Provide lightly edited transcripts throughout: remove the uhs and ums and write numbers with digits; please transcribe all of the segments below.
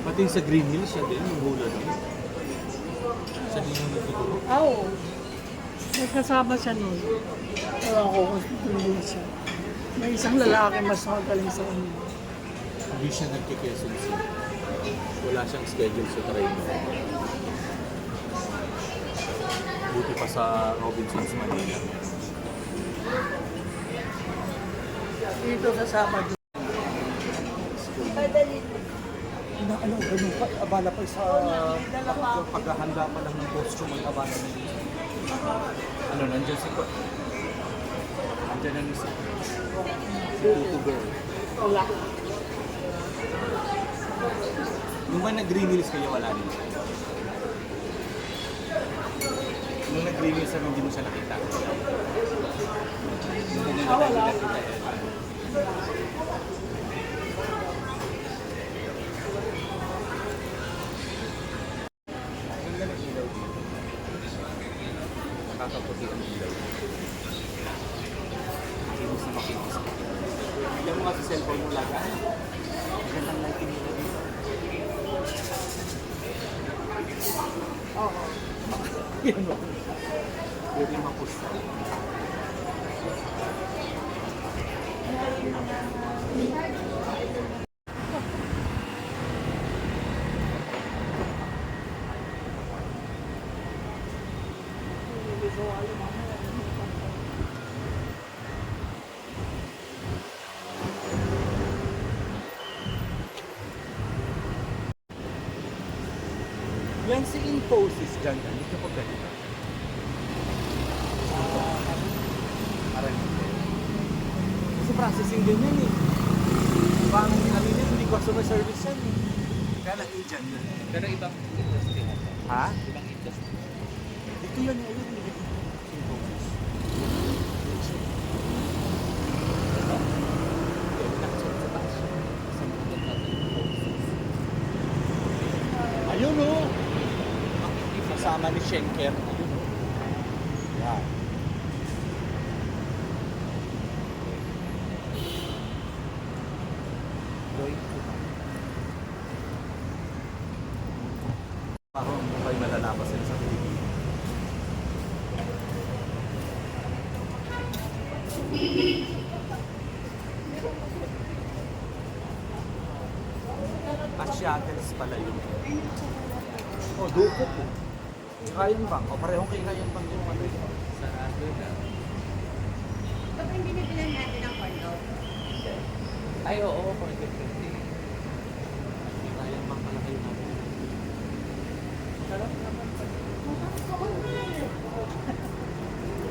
Pati sa Green Hills siya din, yung hula doon. Sa din yung nagtuturo. Oo. Nagkasama siya nun. Ewan ko kung tuloy siya. May isang lalaki mas magaling sa kanya. Hindi siya nagkikeson siya. Wala siyang schedule sa train. Buti pa sa Robinsons Manila. Dito sa Sabado. Na ano, ganun pa, abala pa sa paghahanda pa lang ng costume ay abala na yun. Ano, nandiyan si nandiyan na si Tutu Girl. Wala. Nung ba nag-Green Hills kayo, wala rin siya. Nung nag-Green Hills hindi mo siya nakita. Wala. Ganda ng ilaw dito. Nakakaputi ang ilaw. Kinis na makinis. Bigyan mo nga sa cellphone mo lang. Magandang lighting nila dito. Oo. Yan o. Pwede mapusta. Yan si Infosys dyan. Dito ko ganito. Parang hindi. Kasi processing din yan eh. Parang ano yun, hindi customer service yan eh. Kaya lang agent yun. Pero ibang industry na to. Ha? Ibang industry. Dito yan eh. Ayun, Infosys. Ayun o! Kasama ni Schenker. Ayun o. Yan. Parang may malalapas sila sa Pilipinas. Shuttles pala yun. Oh, Duko po. Ryan Bank. O, parehong kay Ryan Bank yung ano yun. Sa doon na. Ito po yung binibilan natin ng condo. Ay, oo, for the 50. Ryan Bank pala kayo namin. Sarap naman pa.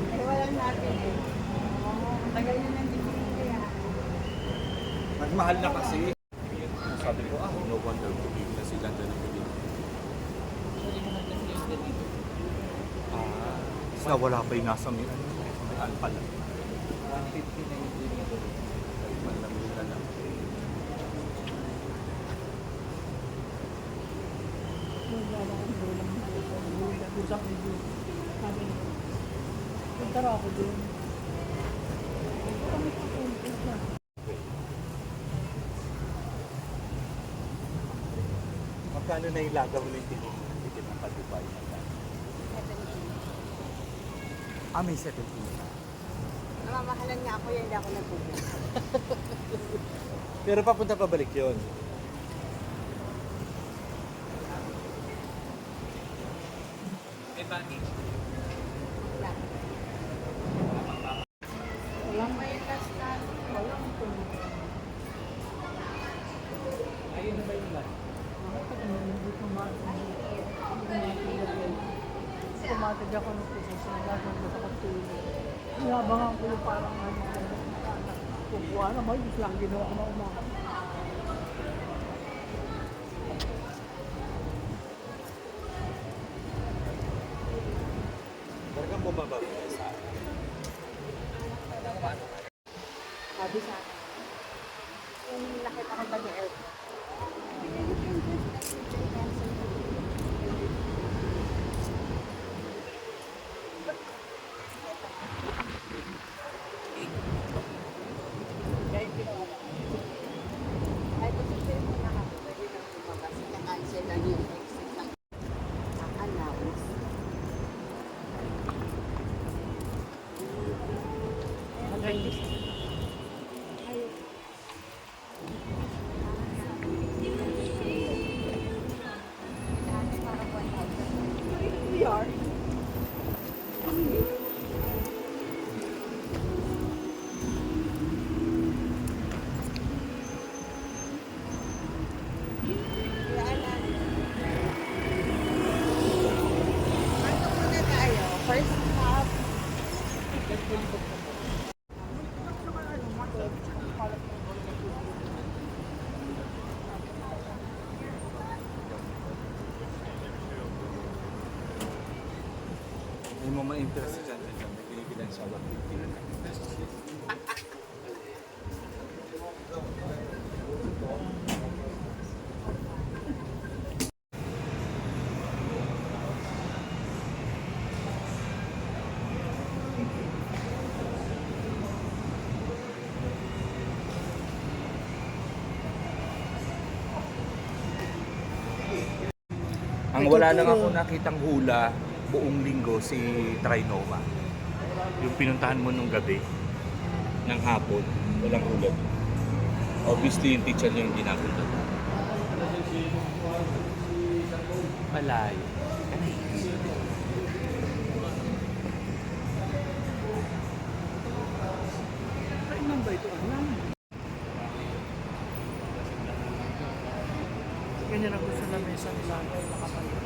Ay, walang natin eh. Tagal na nang bibili kaya. Nagmahal na kasi. Sabi ko, no wonder bumili na si Ganda ng bumili. Hindi naman kasi yung ganito. Tapos nawala pa yung nasa may alpal. 150 na yung ganito. Malamig na lang. Usap ni Jun. Sabi niya, punta raw ako dun. Kami papunta na. Magkano na ilagaw na yung ticket ng Padubay? May 17 na. Namamahalan nga ako yan, hindi ako nagpupunta. Pero papunta pabalik yun. May baggage. Walang May last na. walang pumunta. Ayun na ba yung land? Tumatag ako ng puso sa nagagawin ko sa katulog. Inabangan ko yung parang ano, kukuha na, may islang ginawa ko na umaga. Talagang bumaba sa akin. Sabi sa akin. Yung nakita ko ba ni Elf? Kahit posible mo na ako, pwede nang lumabas. mga interest dyan, may binibilan siya 150 na lang. Ang wala lang ako nakitang hula buong linggo si Trinoma. Yung pinuntahan mo nung gabi, ng hapon, walang hula doon. Obviously yung teacher niya yung ginapunta doon. Malayo. Kailan ba ito? Alam. Ganyan ang gusto na mesa nila. Nakapal.